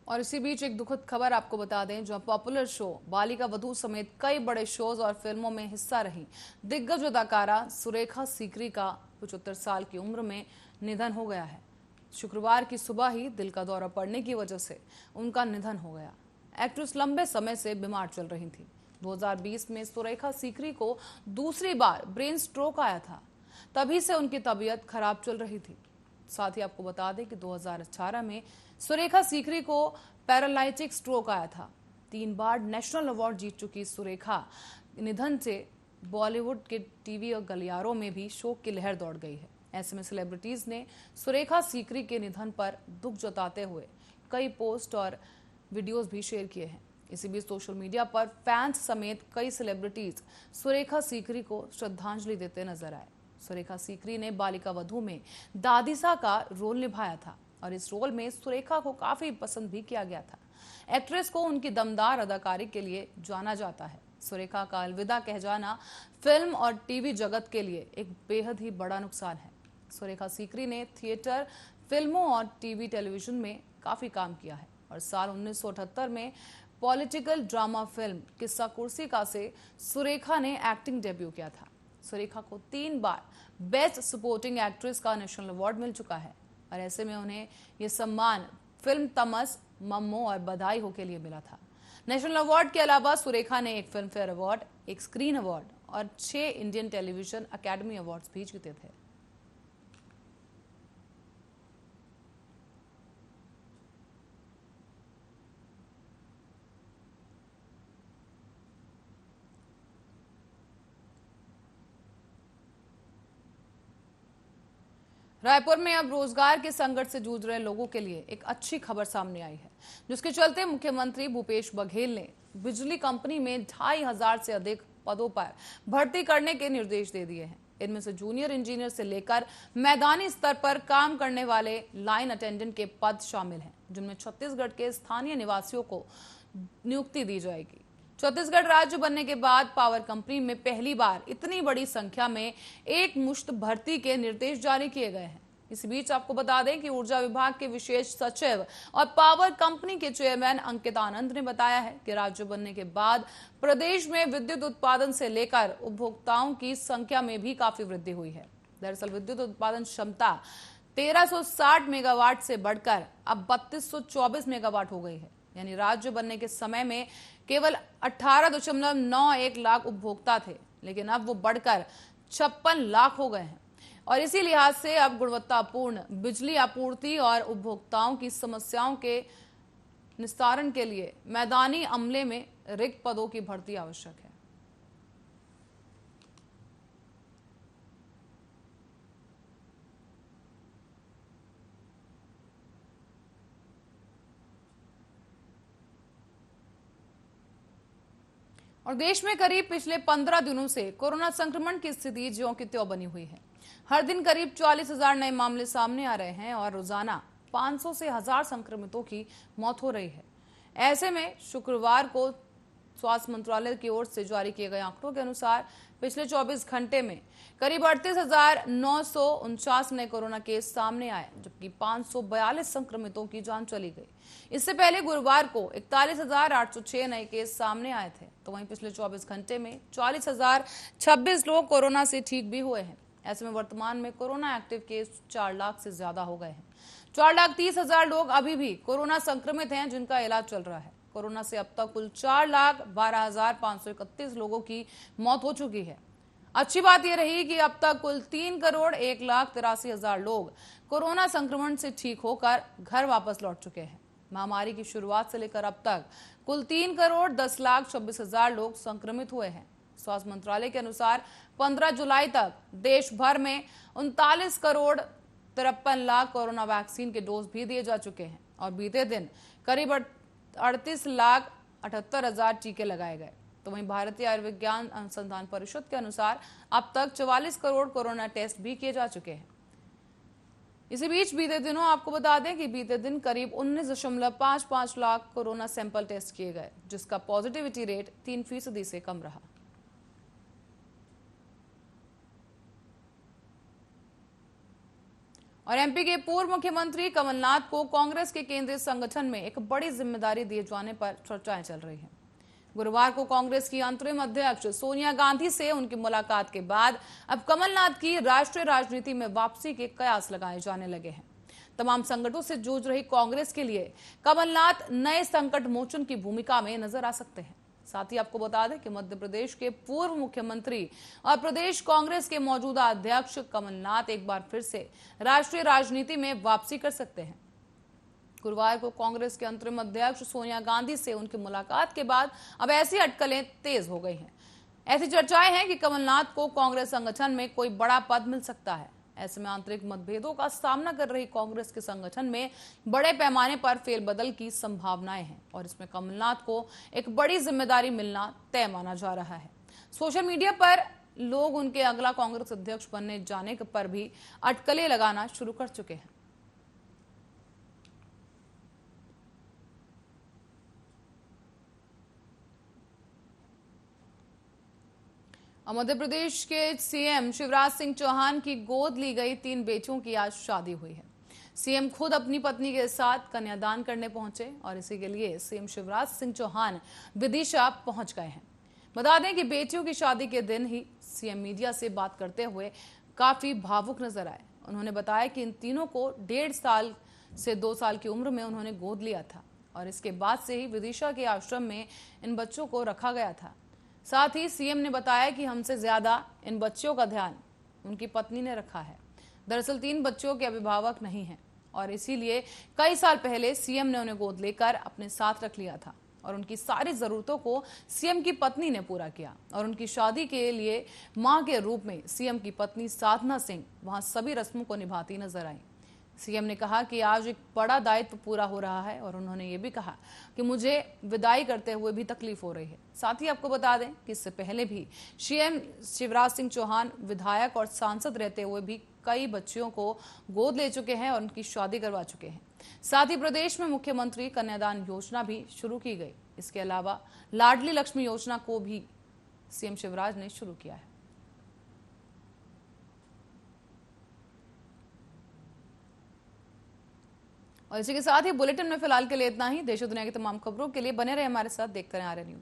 और इसी बीच एक दुखद खबर आपको बता दें, जहां पॉपुलर शो बालिका वधू समेत कई बड़े शोज और फिल्मों में हिस्सा रही दिग्गज अदाकारा सुरेखा सीकरी का 75 साल की उम्र में निधन हो गया है। शुक्रवार की सुबह ही दिल का दौरा पड़ने की वजह से उनका निधन हो गया। एक्ट्रेस लंबे समय से बीमार चल रही थी। 2020 में सुरेखा सीकरी को दूसरी बार ब्रेन स्ट्रोक आया था। तभी से उनकी तबीयत खराब चल रही थी। साथ ही आपको बता दें कि 2018 में सुरेखा सीकरी को पैरालाइटिक स्ट्रोक आया था। 3 बार नेशनल अवार्ड जीत चुकी सुरेखा निधन से बॉलीवुड के टीवी और गलियारों में भी शोक की लहर दौड़ गई है। ऐसे में सेलिब्रिटीज ने सुरेखा सीकरी के निधन पर दुख जताते हुए कई पोस्ट और वीडियोस भी शेयर किए हैं। इसी बीच सोशल मीडिया पर फैंस समेत कई सेलिब्रिटीज सुरेखा सीकरी को श्रद्धांजलि देते नजर आए। सुरेखा सीकरी ने बालिका वधू में दादीसा का रोल निभाया था और इस रोल में सुरेखा को काफी पसंद भी किया गया था। एक्ट्रेस को उनकी दमदार अदाकारी के लिए जाना जाता है। सुरेखा का अलविदा कह जाना फिल्म और टीवी जगत के लिए एक बेहद ही बड़ा नुकसान है। सुरेखा सीकरी ने थिएटर, फिल्मों और टीवी टेलीविजन में काफी काम किया है और साल 1978 में पॉलिटिकल ड्रामा फिल्म किस्सा कुर्सी का से सुरेखा ने एक्टिंग डेब्यू किया था। सुरेखा को 3 बार बेस्ट सपोर्टिंग एक्ट्रेस का नेशनल अवार्ड मिल चुका है और ऐसे में उन्हें यह सम्मान फिल्म तमस, मम्मो और बधाई हो के लिए मिला था। नेशनल अवार्ड के अलावा सुरेखा ने एक फिल्म फेयर अवार्ड, एक स्क्रीन अवार्ड और 6 इंडियन टेलीविजन अकेडमी अवार्ड्स भी जीते थे। रायपुर में अब रोजगार के संकट से जूझ रहे लोगों के लिए एक अच्छी खबर सामने आई है, जिसके चलते मुख्यमंत्री भूपेश बघेल ने बिजली कंपनी में 2500 से अधिक पदों पर भर्ती करने के निर्देश दे दिए हैं। इनमें से जूनियर इंजीनियर से लेकर मैदानी स्तर पर काम करने वाले लाइन अटेंडेंट के पद शामिल हैं, जिनमें छत्तीसगढ़ के स्थानीय निवासियों को नियुक्ति दी जाएगी। छत्तीसगढ़ राज्य बनने के बाद पावर कंपनी में पहली बार इतनी बड़ी संख्या में एक मुश्त भर्ती के निर्देश जारी किए गए हैं। इस बीच आपको बता दें कि ऊर्जा विभाग के विशेष सचिव और पावर कंपनी के चेयरमैन अंकित आनंद ने बताया है कि राज्य बनने के बाद प्रदेश में विद्युत उत्पादन से लेकर उपभोक्ताओं की संख्या में भी काफी वृद्धि हुई है। दरअसल विद्युत उत्पादन क्षमता 1360 मेगावाट से बढ़कर अब 3224 मेगावाट हो गई है। यानी राज्य बनने के समय में केवल 18.91 लाख उपभोक्ता थे, लेकिन अब वो बढ़कर 56 लाख हो गए हैं। और इसी लिहाज से अब गुणवत्तापूर्ण बिजली आपूर्ति और उपभोक्ताओं की समस्याओं के निस्तारण के लिए मैदानी अमले में रिक्त पदों की भर्ती आवश्यक है। और देश में करीब पिछले 15 दिनों से कोरोना संक्रमण की स्थिति ज्यों की त्यों बनी हुई है। हर दिन करीब 40,000 नए मामले सामने आ रहे हैं और रोजाना 500 से 1000 संक्रमितों की मौत हो रही है। ऐसे में शुक्रवार को स्वास्थ्य मंत्रालय की ओर से जारी किए गए आंकड़ों के अनुसार पिछले 24 घंटे में करीब 38,949 नए कोरोना केस सामने आए, जबकि 542 संक्रमितों की जान चली गई। इससे पहले गुरुवार को 41,806 नए केस सामने आए थे, तो वहीं पिछले 24 घंटे में 40,026 लोग कोरोना से ठीक भी हुए हैं। ऐसे में वर्तमान में कोरोना एक्टिव केस 4 लाख से ज्यादा हो गए हैं। 4,30,000 लोग अभी भी कोरोना संक्रमित हैं, जिनका इलाज चल रहा है। कोरोना से अब तक कुल 4,12,531 लोगों की मौत हो चुकी है। अच्छी बात यह रही कि अब तक कुल 3,01,83,000 लोग कोरोना संक्रमण से ठीक होकर घर वापस लौट चुके हैं। महामारी की शुरुआत से लेकर अब तक कुल 3,10,26,000 लोग संक्रमित हुए हैं। स्वास्थ्य मंत्रालय के अनुसार 15 जुलाई तक देश भर में 39,53,00,000 कोरोना वैक्सीन के डोज भी दिए जा चुके हैं और बीते दिन करीब 38,78,000 टीके लगाए गए। तो वहीं भारतीय आयुर्विज्ञान अनुसंधान परिषद के अनुसार अब तक 44 करोड़ कोरोना टेस्ट भी किए जा चुके हैं। इसी बीच बीते दिनों आपको बता दें कि बीते दिन करीब 19.55 लाख कोरोना सैंपल टेस्ट किए गए, जिसका पॉजिटिविटी रेट 3% से कम रहा। और एमपी के पूर्व मुख्यमंत्री कमलनाथ को कांग्रेस के केंद्रीय संगठन में एक बड़ी जिम्मेदारी दिए जाने पर चर्चाएं चल रही हैं। गुरुवार को कांग्रेस की अंतरिम अध्यक्ष सोनिया गांधी से उनकी मुलाकात के बाद अब कमलनाथ की राष्ट्रीय राजनीति में वापसी के कयास लगाए जाने लगे हैं। तमाम संकटों से जूझ रही कांग्रेस के लिए कमलनाथ नए संकट मोचन की भूमिका में नजर आ सकते हैं। साथ ही आपको बता दें कि मध्य प्रदेश के पूर्व मुख्यमंत्री और प्रदेश कांग्रेस के मौजूदा अध्यक्ष कमलनाथ एक बार फिर से राष्ट्रीय राजनीति में वापसी कर सकते हैं। गुरुवार को कांग्रेस के अंतरिम अध्यक्ष सोनिया गांधी से उनकी मुलाकात के बाद अब ऐसी अटकलें तेज हो गई हैं। ऐसी चर्चाएं हैं कि कमलनाथ को कांग्रेस संगठन में कोई बड़ा पद मिल सकता है। ऐसे में आंतरिक मतभेदों का सामना कर रही कांग्रेस के संगठन में बड़े पैमाने पर फेरबदल की संभावनाएं हैं और इसमें कमलनाथ को एक बड़ी जिम्मेदारी मिलना तय माना जा रहा है। सोशल मीडिया पर लोग उनके अगला कांग्रेस अध्यक्ष बनने जाने पर भी अटकलें लगाना शुरू कर चुके हैं। मध्य प्रदेश के सीएम शिवराज सिंह चौहान की गोद ली गई 3 बेटियों की आज शादी हुई है। सीएम खुद अपनी पत्नी के साथ कन्यादान करने पहुंचे और इसी के लिए सीएम शिवराज सिंह चौहान विदिशा पहुंच गए हैं। बता दें कि बेटियों की शादी के दिन ही सीएम मीडिया से बात करते हुए काफी भावुक नजर आए। उन्होंने बताया कि इन तीनों को 1.5 साल से 2 साल की उम्र में उन्होंने गोद लिया था और इसके बाद से ही विदिशा के आश्रम में इन बच्चों को रखा गया था। साथ ही सीएम ने बताया कि हमसे ज्यादा इन बच्चों का ध्यान उनकी पत्नी ने रखा है। दरअसल 3 बच्चों के अभिभावक नहीं हैं और इसीलिए कई साल पहले सीएम ने उन्हें गोद लेकर अपने साथ रख लिया था और उनकी सारी जरूरतों को सीएम की पत्नी ने पूरा किया और उनकी शादी के लिए मां के रूप में सीएम की पत्नी साधना सिंह वहां सभी रस्मों को निभाती नजर आई। सीएम ने कहा कि आज एक बड़ा दायित्व पूरा हो रहा है और उन्होंने ये भी कहा कि मुझे विदाई करते हुए भी तकलीफ हो रही है। साथ ही आपको बता दें कि इससे पहले भी सीएम शिवराज सिंह चौहान विधायक और सांसद रहते हुए भी कई बच्चियों को गोद ले चुके हैं और उनकी शादी करवा चुके हैं। साथ ही प्रदेश में मुख्यमंत्री कन्यादान योजना भी शुरू की गई। इसके अलावा लाडली लक्ष्मी योजना को भी सीएम शिवराज ने शुरू किया है। और इसी के साथ ही बुलेटिन में फिलहाल के लिए इतना ही। देश और दुनिया की तमाम खबरों के लिए बने रहे हमारे साथ, देखते रहें आर्य न्यूज।